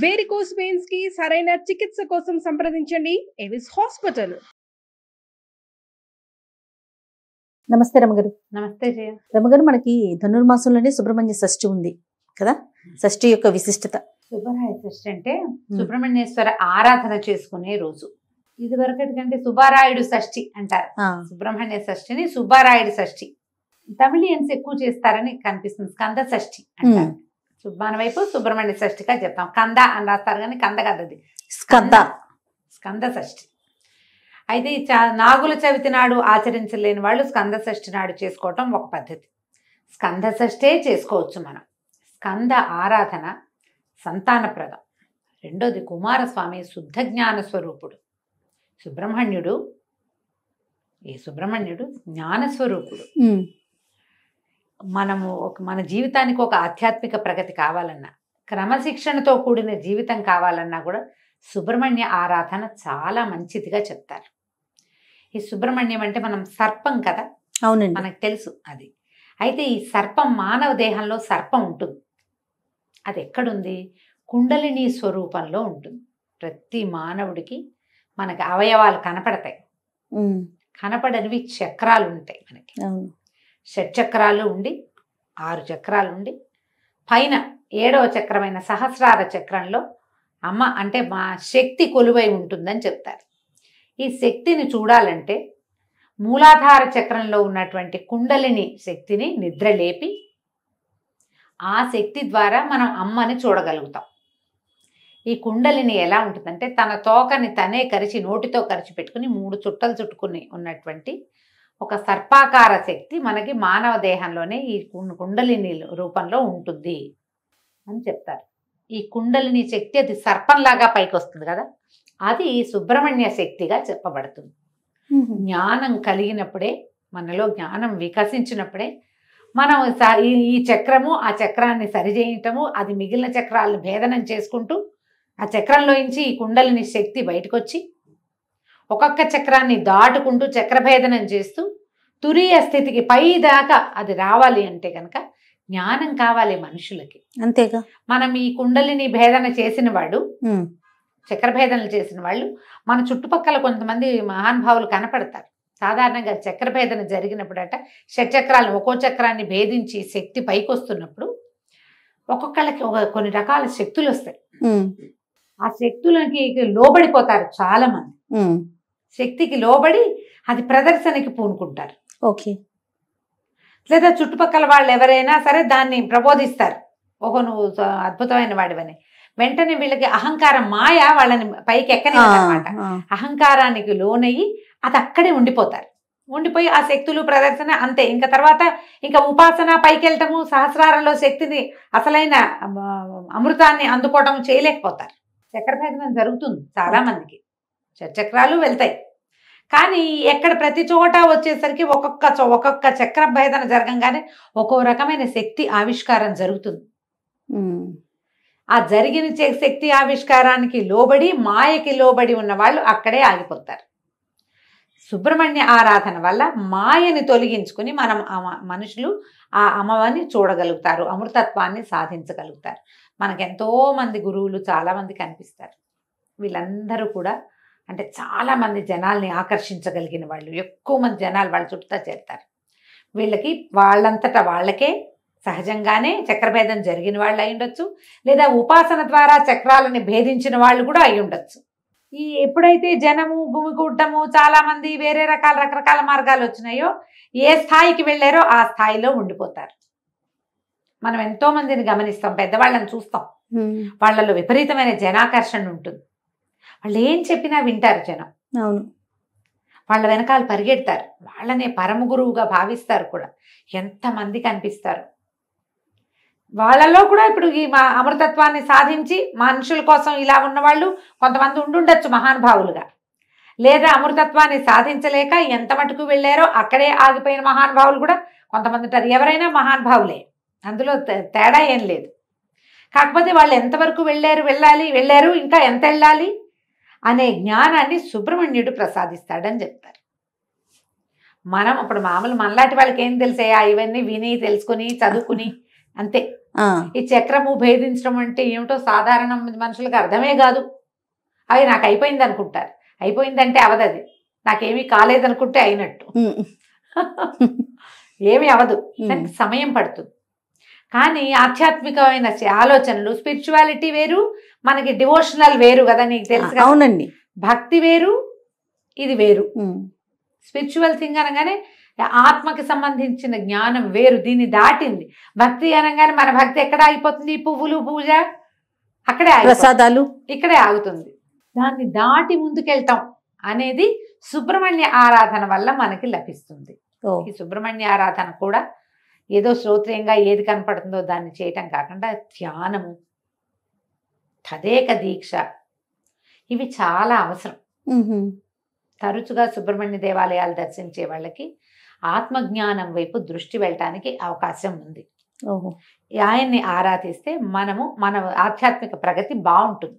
Varicose veins కి సరైన చికిత్స కోసం సంప్రదించండి ఎవిస్ హాస్పిటల్. నమస్తే రమగారు. నమస్తే జయ. రమగారు, మనకి ధనుర్మాసంలోనే సుబ్రహ్మణ్య షష్ఠి ఉంది కదా. షష్ఠి యొక్క విశిష్టత. సుబ్రహ్మణ్య షష్ఠి అంటే సుబ్రహ్మణ్యేశ్వర ఆరాధన చేసుకునే రోజు. ఇది వరకటి కంటే సుబ్బారాయుడు షష్ఠి అంటారు. సుబ్రహ్మణ్య షష్ఠిని సుబ్బారాయుడు షష్ఠి. తమిళియన్స్ ఎక్కువ చేస్తారని కనిపిస్తుంది. స్కంద షష్ఠి అంటారు. మన వైపు సుబ్రహ్మణ్య షష్ఠిగా చెప్తాం. కంద అని రాస్తారు కానీ కంద కాదు, అది స్కంద షష్ఠి. అయితే నాగుల చవితి నాడు ఆచరించలేని వాళ్ళు స్కంద షష్ఠి నాడు చేసుకోవటం ఒక పద్ధతి. స్కంద షష్ఠే చేసుకోవచ్చు మనం. స్కంద ఆరాధన సంతానప్రదం. రెండోది కుమారస్వామి శుద్ధ జ్ఞాన స్వరూపుడు. సుబ్రహ్మణ్యుడు జ్ఞానస్వరూపుడు. మనము మన జీవితానికి ఒక ఆధ్యాత్మిక ప్రగతి కావాలన్నా, క్రమశిక్షణతో కూడిన జీవితం కావాలన్నా కూడా సుబ్రహ్మణ్య ఆరాధన చాలా మంచిదిగా చెప్తారు. ఈ సుబ్రహ్మణ్యం అంటే మనం సర్పం కదా, అవునండి, మనకు తెలుసు అది. అయితే ఈ సర్పం మానవ దేహంలో సర్పం ఉంటుంది. అది ఎక్కడుంది? కుండలిని స్వరూపంలో ఉంటుంది. ప్రతి మానవుడికి మనకి అవయవాలు కనపడతాయి. కనపడనివి చక్రాలు ఉంటాయి మనకి. షట్చక్రాలు ఉండి 6 చక్రాలు ఉండి పైన 7వ చక్రమైన సహస్రార చక్రంలో అమ్మ అంటే మా శక్తి కొలువై ఉంటుందని చెప్తారు. ఈ శక్తిని చూడాలంటే మూలాధార చక్రంలో ఉన్నటువంటి కుండలిని శక్తిని నిద్రలేపి ఆ శక్తి ద్వారా మనం అమ్మని చూడగలుగుతాం. ఈ కుండలిని ఎలా ఉంటుందంటే తన తోకని తనే కరిచి నోటితో కరిచి పెట్టుకుని 3 చుట్టలు చుట్టుకుని ఉన్నటువంటి ఒక సర్పాకార శక్తి మనకి మానవ దేహంలోనే ఈ కుండలిని రూపంలో ఉంటుంది అని చెప్తారు. ఈ కుండలిని శక్తి అది సర్పంలాగా పైకి వస్తుంది కదా, అది సుబ్రహ్మణ్య శక్తిగా చెప్పబడుతుంది. జ్ఞానం కలిగినప్పుడే, మనలో జ్ఞానం వికసించినప్పుడే మనం ఈ చక్రము ఆ చక్రాన్ని సరిచేయటము, అది మిగిలిన చక్రాలను భేదనం చేసుకుంటూ ఆ చక్రంలోంచి ఈ కుండలిని శక్తి బయటకు వచ్చి ఒక్కొక్క చక్రాన్ని దాటుకుంటూ చక్రభేదనం చేస్తూ తురీయ స్థితికి పై దాకా అది రావాలి అంటే కనుక జ్ఞానం కావాలి మనుషులకి. అంతేగా మనం ఈ కుండలిని భేదన చేసిన వాడు, చక్రభేదనలు చేసిన వాళ్ళు మన చుట్టుపక్కల కొంతమంది మహానుభావులు కనపడతారు. సాధారణంగా చక్రభేదన జరిగినప్పుడట షట్చక్రాలను ఒక్కో చక్రాన్ని భేదించి శక్తి పైకి వస్తున్నప్పుడు ఒక్కొక్కళ్ళకి కొన్ని రకాల శక్తులు వస్తాయి. ఆ శక్తులకి లోబడిపోతారు చాలా మంది. శక్తికి లోబడి అది ప్రదర్శనకి పూనుకుంటారు. ఓకే. లేదా చుట్టుపక్కల వాళ్ళు ఎవరైనా సరే దాన్ని ప్రబోధిస్తారు, ఓహో నువ్వు అద్భుతమైన వాడివని. వెంటనే వీళ్ళకి అహంకారం మాయ వాళ్ళని పైకి ఎక్కనివ్వదన్నమాట. అహంకారానికి లోనయ్యి అది అక్కడే ఉండిపోతారు. ఉండిపోయి ఆ శక్తులు ప్రదర్శన అంతే. ఇంకా తర్వాత ఇంకా ఉపాసన పైకి వెళ్ళటము, సహస్రారంలో శక్తిని అసలైన అమృతాన్ని అందుకోవటం చేయలేకపోతారు. చక్రభేదనం జరుగుతుంది చాలా మందికి, చక్రాలు వెళ్తాయి. కానీ ఎక్కడ ప్రతి చోట వచ్చేసరికి ఒక్కొక్క చక్ర భేదన జరగంగానే ఒక్కో రకమైన శక్తి ఆవిష్కారం జరుగుతుంది. ఆ జరిగిన శక్తి ఆవిష్కారానికి లోబడి మాయకి లోబడి ఉన్న వాళ్ళు అక్కడే ఆగిపోతారు. సుబ్రహ్మణ్య ఆరాధన వల్ల మాయని తొలగించుకుని మనం మనుషులు ఆ అమ్మవారిని చూడగలుగుతారు, అమృతత్వాన్ని సాధించగలుగుతారు. మనకు ఎంతో మంది గురువులు చాలామంది కనిపిస్తారు. వీళ్ళందరూ కూడా అంటే చాలామంది జనాల్ని ఆకర్షించగలిగిన వాళ్ళు, ఎక్కువ మంది జనాలు వాళ్ళ చుట్టూ చేరుతారు. వీళ్ళకి వాళ్ళంతటా వాళ్ళకే సహజంగానే చక్రభేదం జరిగిన వాళ్ళు అయి ఉండొచ్చు, లేదా ఉపాసన ద్వారా చక్రాలని భేదించిన వాళ్ళు కూడా అయి ఉండొచ్చు. ఈ ఎప్పుడైతే జనము గుమికూడటము చాలామంది వేరే రకరకాల మార్గాలు వచ్చినాయో, ఏ స్థాయికి వెళ్ళారో ఆ స్థాయిలో ఉండిపోతారు. మనం ఎంతో మందిని గమనిస్తాం, పెద్దవాళ్ళని చూస్తాం, వాళ్ళలో విపరీతమైన జనాకర్షణ ఉంటుంది. వాళ్ళు ఏం చెప్పినా వింటారు జనం. అవును, వాళ్ళ వెనకాల పరిగెడతారు, వాళ్ళనే పరమ గురువుగా భావిస్తారు కూడా. ఎంతమంది కనిపిస్తారు వాళ్ళలో కూడా. ఇప్పుడు ఈ అమృతత్వాన్ని సాధించి మనుషుల కోసం ఇలా ఉన్నవాళ్ళు కొంతమంది ఉండుండొచ్చు మహానుభావులుగా, లేదా అమృతత్వాన్ని సాధించలేక ఎంత మటుకు వెళ్ళారో అక్కడే ఆగిపోయిన మహానుభావులు కూడా కొంతమంది ఉంటారు. ఎవరైనా మహానుభావులే, అందులో తేడా ఏం లేదు. కాకపోతే వాళ్ళు ఎంతవరకు వెళ్ళారు, ఇంకా ఎంత వెళ్ళాలి అనే జ్ఞానాన్ని సుబ్రహ్మణ్యుడు ప్రసాదిస్తాడని చెప్తారు. మనం ఇప్పుడు మామూలు మనలాంటి వాళ్ళకి ఏం తెలిసాయా, ఇవన్నీ విని తెలుసుకుని చదువుకుని అంతే. ఈ చక్రము భేదించడం అంటే ఏమిటో సాధారణ మనుషులకు అర్థమే కాదు. అవి నాకు అయిపోయింది అనుకుంటారు. అయిపోయిందంటే అవదది. నాకేమీ కాలేదనుకుంటే అయినట్టు. ఏమి అవదు, దానికి సమయం పడుతుంది. కానీ ఆధ్యాత్మికమైన ఆలోచనలు, స్పిరిచువాలిటీ వేరు, మనకి డివోషనల్ వేరు కదా, నీకు తెలుసు కదా. అవునండి. భక్తి వేరు, ఇది వేరు. స్పిరిచువల్ థింగ్ అనగానే ఆత్మకి సంబంధించిన జ్ఞానం వేరు, దీన్ని దాటింది. భక్తి అనగానే మన భక్తి ఎక్కడ ఆగిపోతుంది? పువ్వులు, పూజ అక్కడే ప్రసాదాలు ఇక్కడే ఆగుతుంది. దాన్ని దాటి ముందుకెళ్తాం అనేది సుబ్రహ్మణ్య ఆరాధన వల్ల మనకి లభిస్తుంది. ఈ సుబ్రహ్మణ్య ఆరాధన కూడా ఏదో శ్రోత్రియంగా ఏది కనపడుతుందో దాన్ని చేయటం కాకుండా ధ్యానము, తదేక దీక్ష, ఇవి చాలా అవసరం. తరచుగా సుబ్రహ్మణ్య దేవాలయాలు దర్శించే వాళ్ళకి ఆత్మజ్ఞానం వైపు దృష్టి వెళ్ళటానికి అవకాశం ఉంది. ఆయన్ని ఆరాధిస్తే మన ఆధ్యాత్మిక ప్రగతి బాగుంటుంది.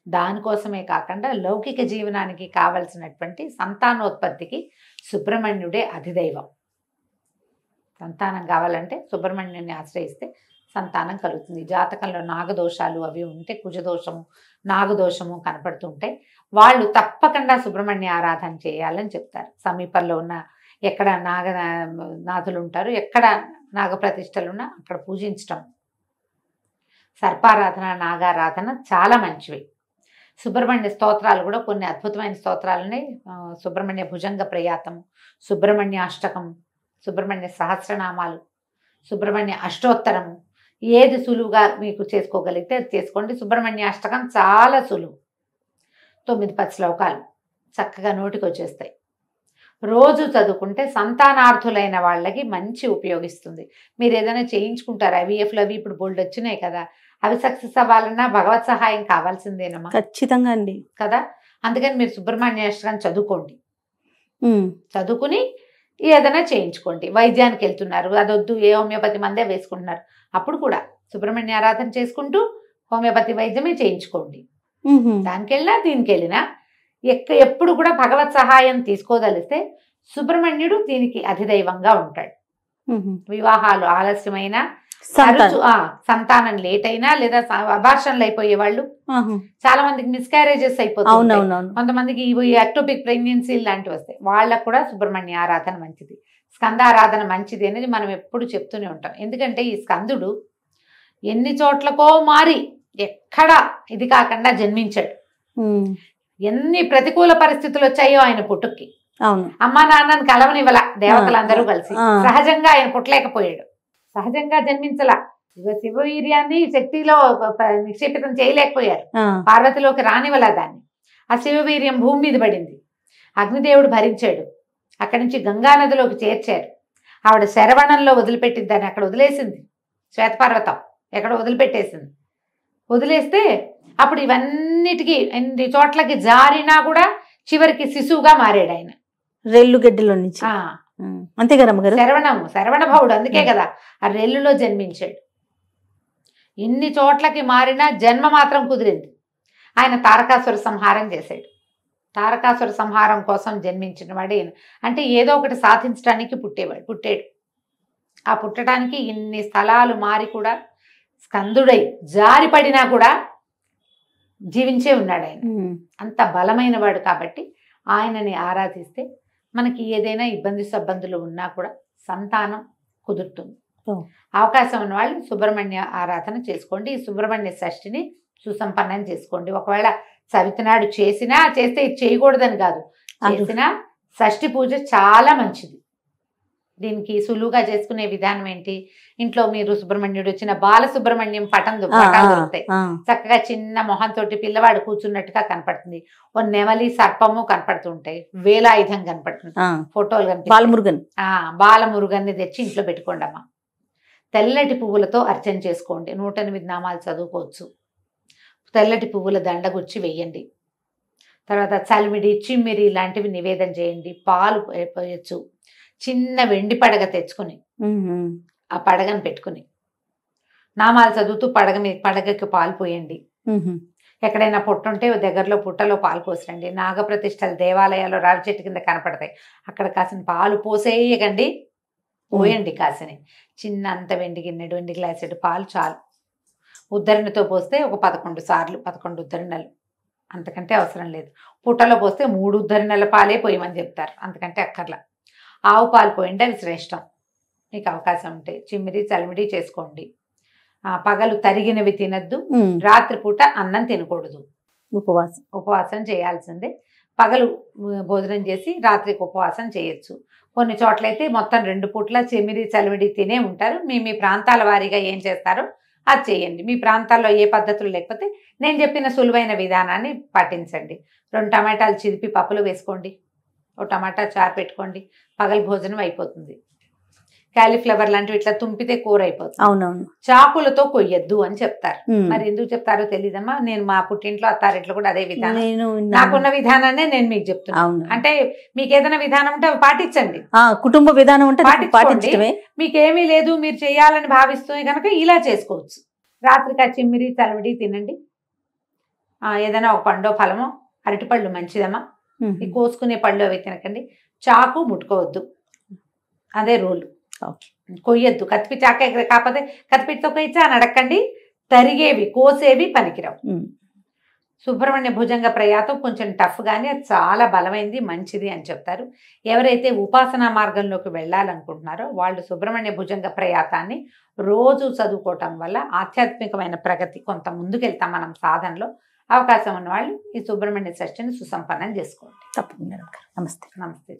దానికోసమే కాకుండా లౌకిక జీవనానికి కావలసినటువంటి సంతానోత్పత్తికి సుబ్రహ్మణ్యుడే అధిదైవం. సంతానం కావాలంటే సుబ్రహ్మణ్యుని ఆశ్రయిస్తే సంతానం కలుగుతుంది. జాతకంలో నాగదోషాలు అవి ఉంటే, కుజదోషము, నాగదోషము కనపడుతుంటాయి, వాళ్ళు తప్పకుండా సుబ్రహ్మణ్య ఆరాధన చేయాలని చెప్తారు. సమీపంలో ఉన్న ఎక్కడ నాగనాథులు ఉంటారు, ఎక్కడ నాగప్రతిష్టలు ఉన్నా అక్కడ పూజించటం. సర్పారాధన, నాగారాధన చాలా మంచివి. సుబ్రహ్మణ్య స్తోత్రాలు కూడా కొన్ని అద్భుతమైన స్తోత్రాలని, సుబ్రహ్మణ్య భుజంగ ప్రయాతము, సుబ్రహ్మణ్య అష్టకం, సుబ్రహ్మణ్య సహస్రనామాలు, సుబ్రహ్మణ్య అష్టోత్తరము, ఏది సులువుగా మీకు చేసుకోగలిగితే అది చేసుకోండి. సుబ్రహ్మణ్య అష్టకం చాలా సులువు, 9-10 శ్లోకాలు చక్కగా నోటికి వచ్చేస్తాయి. రోజు చదువుకుంటే సంతానార్థులైన వాళ్ళకి మంచి ఉపయోగిస్తుంది. మీరు ఏదైనా చేయించుకుంటారు, IVFలు అవి ఇప్పుడు బోల్డ్ వచ్చినాయి కదా, అవి సక్సెస్ అవ్వాలన్నా భగవత్ సహాయం కావాల్సిందేనమ్మా. ఖచ్చితంగా అండి కదా. అందుకని మీరు సుబ్రహ్మణ్య అష్టకం చదువుకోండి. చదువుకుని ఏదైనా చేయించుకోండి. వైద్యానికి వెళ్తున్నారు, అదొద్దు, ఏ హోమియోపతి మందే వేసుకుంటున్నారు, అప్పుడు కూడా సుబ్రహ్మణ్య ఆరాధన చేసుకుంటూ హోమియోపతి వైద్యమే చేయించుకోండి. దానికి వెళ్ళినా దీనికి వెళ్ళినా ఎప్పుడు కూడా భగవత్ సహాయం తీసుకోదలిస్తే సుబ్రహ్మణ్యుడు దీనికి అధిదైవంగా ఉంటాడు. వివాహాలు ఆలస్యమైన, సంతానం లేట్ అయినా, లేదా అబార్షన్లు అయిపోయే వాళ్ళు చాలా మందికి, మిస్క్యారేజెస్ అయిపోతుంది, కొంతమందికి ఎక్టోపిక్ ప్రెగ్నెన్సీ లాంటివి వస్తాయి, వాళ్ళకు కూడా సుబ్రహ్మణ్య ఆరాధన మంచిది, స్కందారాధన మంచిది అనేది మనం ఎప్పుడు చెప్తూనే ఉంటాం. ఎందుకంటే ఈ స్కందుడు ఎన్ని చోట్లకో మారి ఎక్కడ ఇది కాకుండా జన్మించాడు. ఎన్ని ప్రతికూల పరిస్థితులు వచ్చాయో ఆయన పుట్టుకి, అమ్మా నాన్నని కలవనివ్వల దేవతలందరూ కలిసి, సహజంగా ఆయన పుట్టలేకపోయాడు, సహజంగా జన్మించలా. శివవీర్యాన్ని శక్తిలో నిక్షేపితం చేయలేకపోయారు, పార్వతిలోకి రానివ్వలా దాన్ని. ఆ శివవీర్యం భూమి మీద పడింది, అగ్నిదేవుడు భరించాడు, అక్కడి నుంచి గంగానదిలోకి చేర్చారు. ఆవిడ శరవణంలో వదిలిపెట్టింది, దాన్ని అక్కడ వదిలేసింది, శ్వేతపర్వతం ఎక్కడ వదిలిపెట్టేసింది. వదిలేస్తే అప్పుడు ఇవన్నిటికీ ఎన్ని చోట్లకి జారినా కూడా చివరికి శిశువుగా మారాడు ఆయన, రెల్లు గడ్డిలో నుంచి. అంతే కదా అమ్మగారు, శరవణ భవుడు, అందుకే కదా ఆ రెల్లులో జన్మించాడు. ఇన్ని చోట్లకి మారినా జన్మ మాత్రం కుదిరింది. ఆయన తారకాసుర సంహారం చేశాడు. తారకాసుర సంహారం కోసం జన్మించిన వాడు ఈయన. అంటే ఏదో ఒకటి సాధించడానికి పుట్టాడు. ఆ పుట్టడానికి ఇన్ని స్థలాలు మారి కూడా స్కందుడై జారిపడినా కూడా జీవించే ఉన్నాడు ఆయన. అంత బలమైన వాడు కాబట్టి ఆయనని ఆరాధిస్తే మనకి ఏదైనా ఇబ్బంది సబ్బందులు ఉన్నా కూడా సంతానం కుదురుతుంది. అవకాశం ఉన్న వాళ్ళు సుబ్రహ్మణ్య ఆరాధన చేసుకోండి. ఈ సుబ్రహ్మణ్య షష్ఠిని సుసంపన్నం చేసుకోండి. ఒకవేళ చవితినాడు చేస్తే ఇది చేయకూడదని కాదు, చేసినా షష్ఠి పూజ చాలా మంచిది. దీనికి సులువుగా చేసుకునే విధానం ఏంటి, ఇంట్లో మీరు సుబ్రహ్మణ్యుడు వచ్చిన బాలసుబ్రహ్మణ్యం పటాలు దొరుకుతాయి, చక్కగా చిన్న మొహంతో పిల్లవాడు కూర్చున్నట్టుగా కనపడుతుంది, ఓ నెమలి సర్పము కనపడుతుంటాయి, వేలాయుధం కనపడుతుంది, ఫోటోలు కనిపిస్తాయి. బాలమురుగన్ని తెచ్చి ఇంట్లో పెట్టుకోండి అమ్మ. తెల్లటి పువ్వులతో అర్చన చేసుకోండి. 108 నామాలు చదువుకోవచ్చు. తెల్లటి పువ్వుల దండ గుచ్చి వేయండి. తర్వాత చలిమిడి, చిమ్మిరి లాంటివి నివేదన చేయండి. పాలు పోయచ్చు. చిన్న వెండి పడగ తెచ్చుకుని ఆ పడగను పెట్టుకుని నామాలు చదువుతూ పడగకి పాలు పోయండి. ఎక్కడైనా పుట్ట ఉంటే దగ్గరలో పుట్టలో పాలు పోసరండి. నాగప్రతిష్టలు దేవాలయాల్లో రావి చెట్టు కింద కనపడతాయి, అక్కడ కాసిన పాలు పోసేయకండి, పోయండి కాసిని. చిన్న అంత వెండి గిన్నెడు, వెండి గ్లాసెడు పాలు చాలు. ఉద్ధరణతో పోస్తే ఒక 11 సార్లు, 11 ఉద్ధరణలు, అంతకంటే అవసరం లేదు. పుట్టలో పోస్తే 3 ఉద్ధరణల పాలే పోయమని చెప్తారు, అంతకంటే అక్కర్లా. ఆవు పాలు పోయండి, అవి శ్రేష్టం. మీకు అవకాశం ఉంటే చిమ్మిడి చలిమిడి చేసుకోండి. పగలు తరిగినవి తినద్దు, రాత్రిపూట అన్నం తినకూడదు, ఉపవాసం చేయాల్సిందే. పగలు భోజనం చేసి రాత్రికి ఉపవాసం చేయొచ్చు. కొన్ని చోట్లయితే మొత్తం 2 పూట్ల చెమిడి చలిమిడి తినే ఉంటారు. మీ ప్రాంతాల వారీగా ఏం చేస్తారో అది చేయండి. మీ ప్రాంతాల్లో ఏ పద్ధతులు లేకపోతే నేను చెప్పిన సులువైన విధానాన్ని పాటించండి. 2 టమాటాలు చిరిపి పప్పులు వేసుకోండి, ఒక టమాటా చారు పెట్టుకోండి, పగలు భోజనం అయిపోతుంది. క్యాలీఫ్లవర్ లాంటివి ఇట్లా తుంపితే కూర అయిపోతుంది. అవునవును. చాకులతో కొయ్యొద్దు అని చెప్తారు. మరి ఎందుకు చెప్తారో తెలీదమ్మా. నేను మా పుట్టింట్లో అత్తారింట్లో కూడా అదే విధానం, నాకున్న విధానాన్ని నేను మీకు చెప్తున్నాను. అంటే మీకు ఏదైనా విధానం ఉంటే అవి పాటించండి. కుటుంబ విధానం ఉంటే పాటించడమే. మీకు ఏమీ లేదు మీరు చేయాలని భావిస్తూ కనుక ఇలా చేసుకోవచ్చు. రాత్రికి చిమ్మిరి చలివిడి తినండి. ఏదైనా ఒక పండో ఫలమో, అరటిపళ్ళు మంచిదమ్మా. ఈ కోసుకునే పళ్ళు అవి తినకండి. చాకు ముట్టుకోవద్దు, అదే రూలు. కొయ్యొద్దు. కత్తిపి చాక కాకపోతే కత్తిపిటితో కొయ్యచ్చా అని అడగండి. తరిగేవి కోసేవి పనికిరావు. సుబ్రహ్మణ్య భుజంగ ప్రయాతం కొంచెం టఫ్ కానీ అది చాలా బలమైంది, మంచిది అని చెప్తారు. ఎవరైతే ఉపాసనా మార్గంలోకి వెళ్ళాలనుకుంటున్నారో వాళ్ళు సుబ్రహ్మణ్య భుజంగ ప్రయాతాన్ని రోజు చదువుకోవటం వల్ల ఆధ్యాత్మికమైన ప్రగతి కొంత ముందుకెళ్తాం మనం సాధనలో. అవకాశం ఉన్న వాళ్ళు ఈ సుబ్రహ్మణ్య షష్ఠిని సుసంపన్నం చేసుకోండి. తప్పకుండా. నమస్తే. నమస్తే.